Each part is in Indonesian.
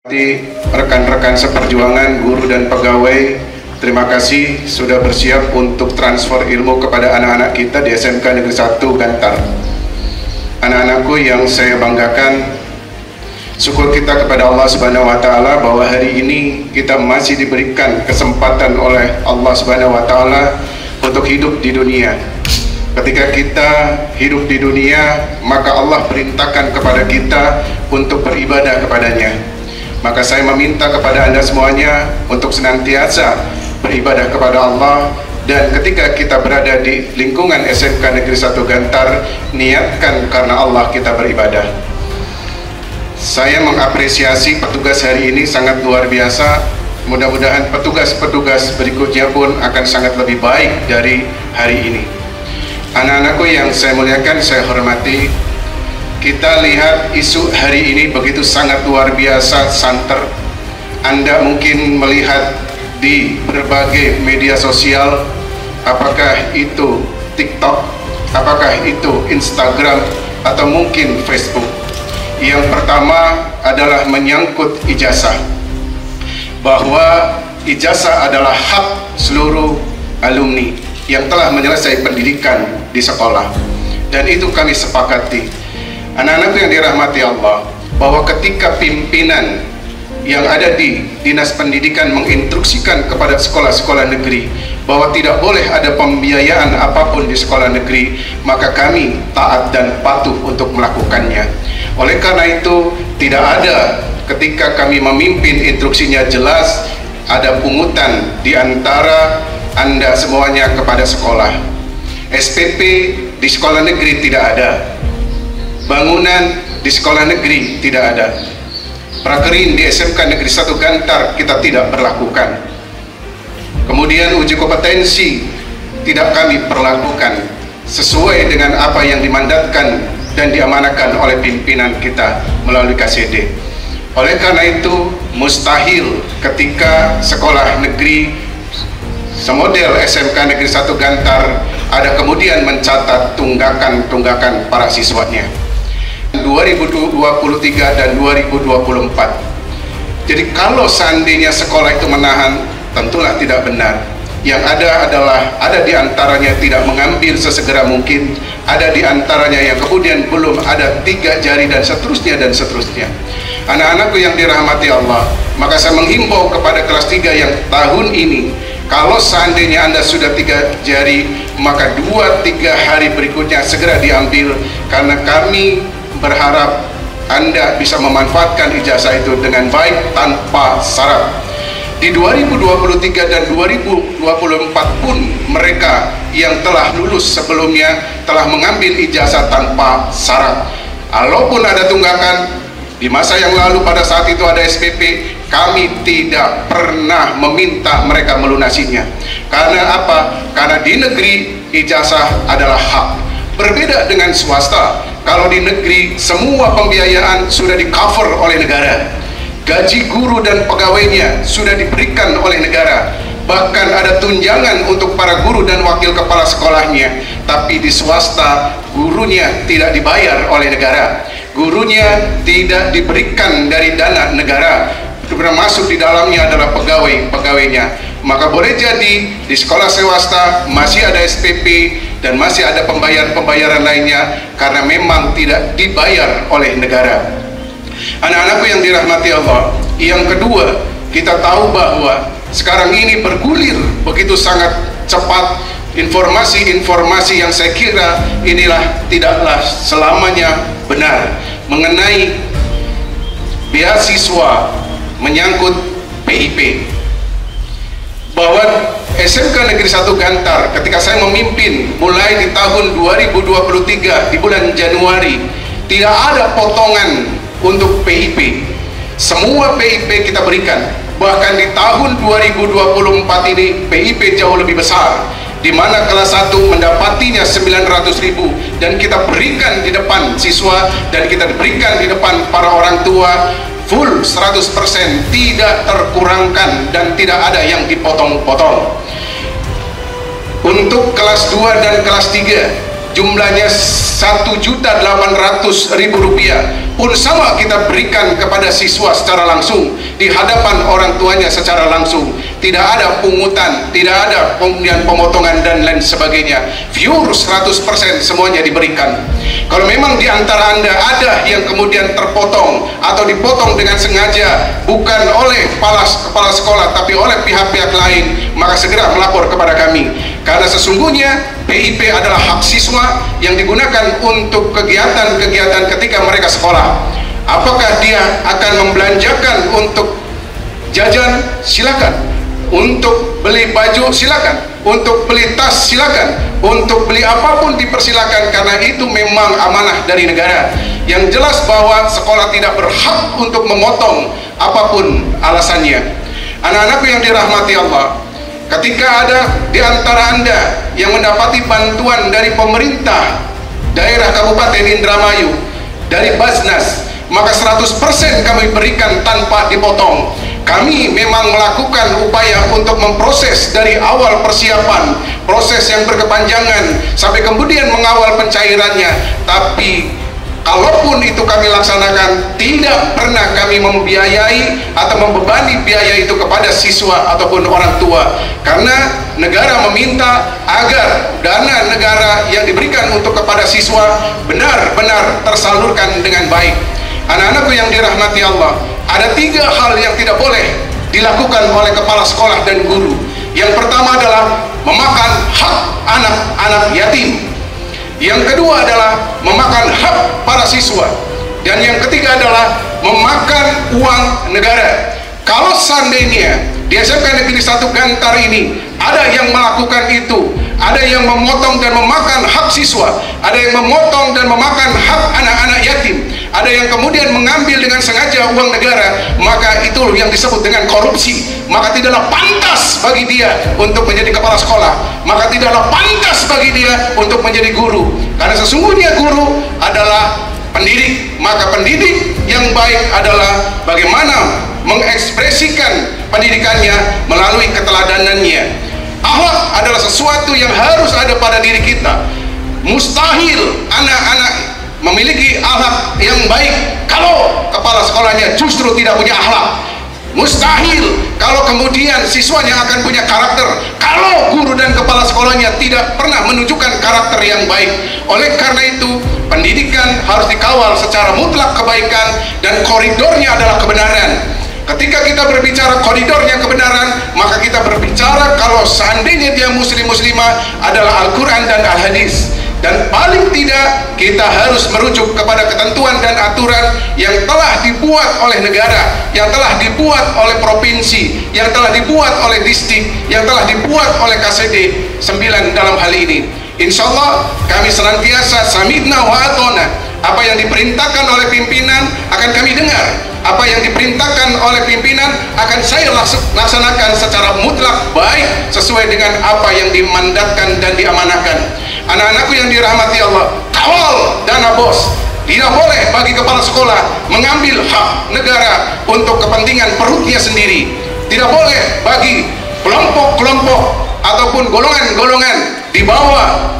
Rekan-rekan seperjuangan, guru dan pegawai, terima kasih sudah bersiap untuk transfer ilmu kepada anak-anak kita di SMK Negeri 1 Gantar. Anak-anakku yang saya banggakan, syukur kita kepada Allah Subhanahu wa Ta'ala bahwa hari ini kita masih diberikan kesempatan oleh Allah Subhanahu wa Ta'ala untuk hidup di dunia. Ketika kita hidup di dunia, maka Allah perintahkan kepada kita untuk beribadah kepadanya. Maka saya meminta kepada Anda semuanya untuk senantiasa beribadah kepada Allah, dan ketika kita berada di lingkungan SMK Negeri 1 Gantar, niatkan karena Allah kita beribadah. Saya mengapresiasi petugas hari ini sangat luar biasa. Mudah-mudahan petugas-petugas berikutnya pun akan sangat lebih baik dari hari ini. Anak-anakku yang saya muliakan, saya hormati, kita lihat isu hari ini begitu sangat luar biasa santer. Anda mungkin melihat di berbagai media sosial, apakah itu TikTok, apakah itu Instagram, atau mungkin Facebook. Yang pertama adalah menyangkut ijazah, bahwa ijazah adalah hak seluruh alumni yang telah menyelesaikan pendidikan di sekolah, dan itu kami sepakati. Anak-anakku yang dirahmati Allah, bahwa ketika pimpinan yang ada di Dinas Pendidikan menginstruksikan kepada sekolah-sekolah negeri bahwa tidak boleh ada pembiayaan apapun di sekolah negeri, maka kami taat dan patuh untuk melakukannya. Oleh karena itu, tidak ada ketika kami memimpin instruksinya jelas ada pungutan di antara Anda semuanya kepada sekolah. SPP di sekolah negeri tidak ada. Bangunan di sekolah negeri tidak ada. Prakerin di SMK Negeri 1 Gantar kita tidak berlakukan. Kemudian uji kompetensi tidak kami perlakukan sesuai dengan apa yang dimandatkan dan diamanahkan oleh pimpinan kita melalui KCD. Oleh karena itu, mustahil ketika sekolah negeri semodel SMK Negeri 1 Gantar ada kemudian mencatat tunggakan para siswanya 2023 dan 2024. Jadi kalau seandainya sekolah itu menahan, tentulah tidak benar. Yang ada adalah ada di antaranya tidak mengambil sesegera mungkin, ada di antaranya yang kemudian belum ada 3 jari dan seterusnya dan seterusnya. Anak-anakku yang dirahmati Allah, maka saya menghimbau kepada kelas 3 yang tahun ini, kalau seandainya Anda sudah 3 jari, maka 2-3 hari berikutnya segera diambil, karena kami berharap Anda bisa memanfaatkan ijazah itu dengan baik tanpa syarat. Di 2023 dan 2024 pun mereka yang telah lulus sebelumnya telah mengambil ijazah tanpa syarat. Walaupun ada tunggakan, di masa yang lalu pada saat itu ada SPP, kami tidak pernah meminta mereka melunasinya. Karena apa? Karena di negeri ijazah adalah hak. Berbeda dengan swasta. Kalau di negeri semua pembiayaan sudah di cover oleh negara. Gaji guru dan pegawainya sudah diberikan oleh negara. Bahkan ada tunjangan untuk para guru dan wakil kepala sekolahnya. Tapi di swasta gurunya tidak dibayar oleh negara. Gurunya tidak diberikan dari dana negara. Termasuk di dalamnya adalah pegawainya. Maka boleh jadi di sekolah swasta masih ada SPP dan masih ada pembayaran lainnya karena memang tidak dibayar oleh negara. Anak-anakku yang dirahmati Allah, yang kedua, kita tahu bahwa sekarang ini bergulir begitu sangat cepat informasi-informasi yang saya kira inilah tidaklah selamanya benar mengenai beasiswa menyangkut PIP. Bahwa SMK Negeri 1 Gantar ketika saya memimpin mulai di tahun 2023 di bulan Januari, tidak ada potongan untuk PIP. Semua PIP kita berikan. Bahkan di tahun 2024 ini PIP jauh lebih besar, di mana kelas 1 mendapatinya 900.000 dan kita berikan di depan siswa dan kita berikan di depan para orang tua full 100%, tidak terkurangkan dan tidak ada yang dipotong-potong. Untuk kelas 2 dan kelas 3 jumlahnya 1.800.000 rupiah pun sama kita berikan kepada siswa secara langsung di hadapan orang tuanya secara langsung. Tidak ada pungutan, tidak ada kemudian pemotongan dan lain sebagainya. Pure 100% semuanya diberikan. Kalau memang di antara Anda ada yang kemudian terpotong atau dipotong dengan sengaja bukan oleh kepala sekolah tapi oleh pihak-pihak lain, maka segera melapor kepada kami. Karena sesungguhnya PIP adalah hak siswa yang digunakan untuk kegiatan-kegiatan ketika mereka sekolah. Apakah dia akan membelanjakan untuk jajan? Silakan. Untuk beli baju silakan, untuk beli tas silakan, untuk beli apapun dipersilakan, karena itu memang amanah dari negara. Yang jelas bahwa sekolah tidak berhak untuk memotong apapun alasannya. Anak-anakku yang dirahmati Allah, ketika ada di antara Anda yang mendapati bantuan dari pemerintah daerah Kabupaten Indramayu, dari Basnas, maka 100% kami berikan tanpa dipotong. Kami memang melakukan upaya untuk memproses dari awal persiapan, proses yang berkepanjangan sampai kemudian mengawal pencairannya. Tapi kalaupun itu kami laksanakan, tidak pernah kami membiayai atau membebani biaya itu kepada siswa ataupun orang tua, karena negara meminta agar dana negara yang diberikan untuk kepada siswa benar-benar tersalurkan dengan baik. Anak-anakku yang dirahmati Allah, ada 3 hal yang tidak boleh dilakukan oleh kepala sekolah dan guru. Yang pertama adalah memakan hak anak-anak yatim. Yang kedua adalah memakan hak para siswa. Dan yang ketiga adalah memakan uang negara. Kalau seandainya di SMK Negeri 1 Gantar ini ada yang melakukan itu, ada yang memotong dan memakan hak siswa, ada yang memotong dan memakan hak anak-anak yatim, ada yang kemudian mengambil dengan sengaja uang negara, maka itu yang disebut dengan korupsi. Maka tidaklah pantas bagi dia untuk menjadi kepala sekolah, maka tidaklah pantas bagi dia untuk menjadi guru. Karena sesungguhnya guru adalah pendidik, maka pendidik yang baik adalah bagaimana mengekspresikan pendidikannya melalui keteladanannya. Akhlak adalah sesuatu yang harus ada pada diri kita. Mustahil anak-anak memiliki akhlak yang baik kalau kepala sekolahnya justru tidak punya akhlak. Mustahil kalau kemudian siswanya akan punya karakter kalau guru dan kepala sekolahnya tidak pernah menunjukkan karakter yang baik. Oleh karena itu, pendidikan harus dikawal secara mutlak kebaikan dan koridornya adalah kebenaran. Ketika kita berbicara koridornya kebenaran, maka kita berbicara kalau seandainya dia muslim-muslimah adalah Al-Quran dan Al-Hadis. Dan paling tidak kita harus merujuk kepada ketentuan dan aturan yang telah dibuat oleh negara, yang telah dibuat oleh provinsi, yang telah dibuat oleh distrik, yang telah dibuat oleh KSD 9 dalam hal ini. Insya Allah kami senantiasa samidna wa atona. Apa yang diperintahkan oleh pimpinan akan kami dengar, apa yang diperintahkan oleh pimpinan akan saya laksanakan secara mutlak baik sesuai dengan apa yang dimandatkan dan diamanahkan. Anak-anakku yang dirahmati Allah, kawal dana BOS. Tidak boleh bagi kepala sekolah mengambil hak negara untuk kepentingan perutnya sendiri. Tidak boleh bagi kelompok-kelompok ataupun golongan-golongan di bawah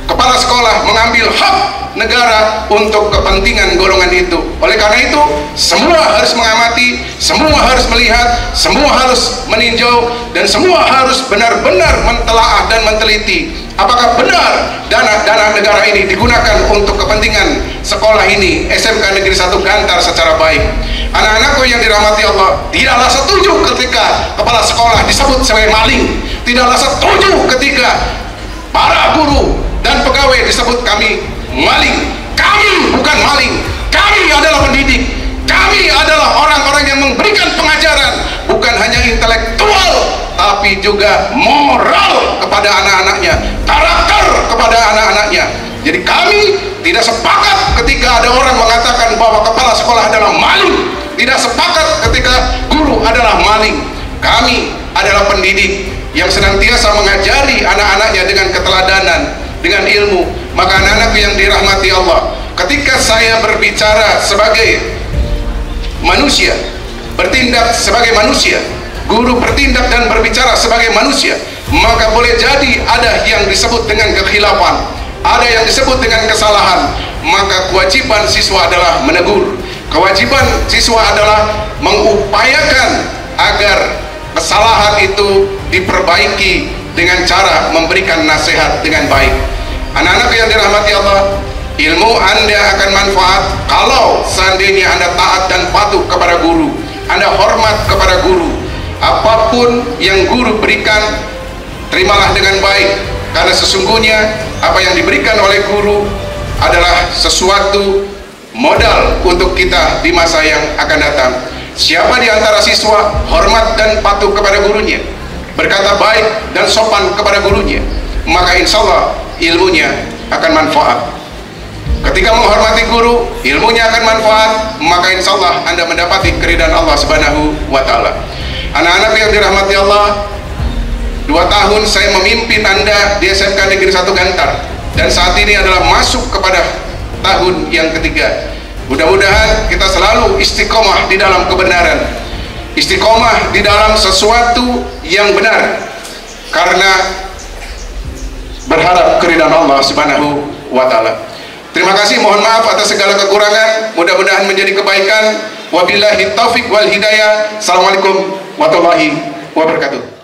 kepala sekolah mengambil hak negara untuk kepentingan golongan itu. Oleh karena itu, semua harus mengamati, semua harus melihat, semua harus meninjau, dan semua harus benar-benar mentelaah dan menteliti apakah benar dana negara ini digunakan untuk kepentingan sekolah ini, SMK Negeri 1 Gantar, secara baik. Anak-anakku yang dirahmati Allah, tidaklah setuju ketika kepala sekolah disebut sebagai maling. Tidaklah setuju ketika para guru dan pegawai disebut kami maling. Kami bukan maling, kami adalah pendidik, kami adalah orang-orang yang memberikan pengajaran, bukan hanya intelektual tapi juga moral kepada anak-anaknya, karakter kepada anak-anaknya. Jadi kami tidak sepakat ketika ada orang mengatakan bahwa kepala sekolah adalah maling, tidak sepakat ketika guru adalah maling. Kami adalah pendidik yang senantiasa mengajari anak-anaknya dengan keteladanan, dengan ilmu. Maka anak-anakku yang dirahmati Allah, ketika saya berbicara sebagai manusia, bertindak sebagai manusia, guru bertindak dan berbicara sebagai manusia, maka boleh jadi ada yang disebut dengan kekhilafan, ada yang disebut dengan kesalahan, maka kewajiban siswa adalah menegur. Kewajiban siswa adalah mengupayakan agar kesalahan itu diperbaiki dengan cara memberikan nasihat dengan baik. Anak-anak yang dirahmati Allah, ilmu Anda akan manfaat kalau seandainya Anda taat dan patuh kepada guru, Anda hormat kepada guru. Apapun yang guru berikan, terimalah dengan baik, karena sesungguhnya apa yang diberikan oleh guru adalah sesuatu modal untuk kita di masa yang akan datang. Siapa di antara siswa hormat dan patuh kepada gurunya, berkata baik dan sopan kepada gurunya, maka insya Allah ilmunya akan manfaat. Ketika menghormati guru, ilmunya akan manfaat, maka insya Allah Anda mendapati keridhaan Allah Subhanahu wa Ta'ala. Anak-anak yang dirahmati Allah, 2 tahun saya memimpin Anda di SMK Negeri 1 Gantar, dan saat ini adalah masuk kepada tahun yang ketiga. Mudah-mudahan kita selalu istiqomah di dalam kebenaran, istiqomah di dalam sesuatu yang benar, karena berharap keridhaan Allah Subhanahu wa Ta'ala. Terima kasih, mohon maaf atas segala kekurangan, mudah-mudahan menjadi kebaikan. Wabillahi taufik wal hidayah. Assalamualaikum warahmatullahi wabarakatuh.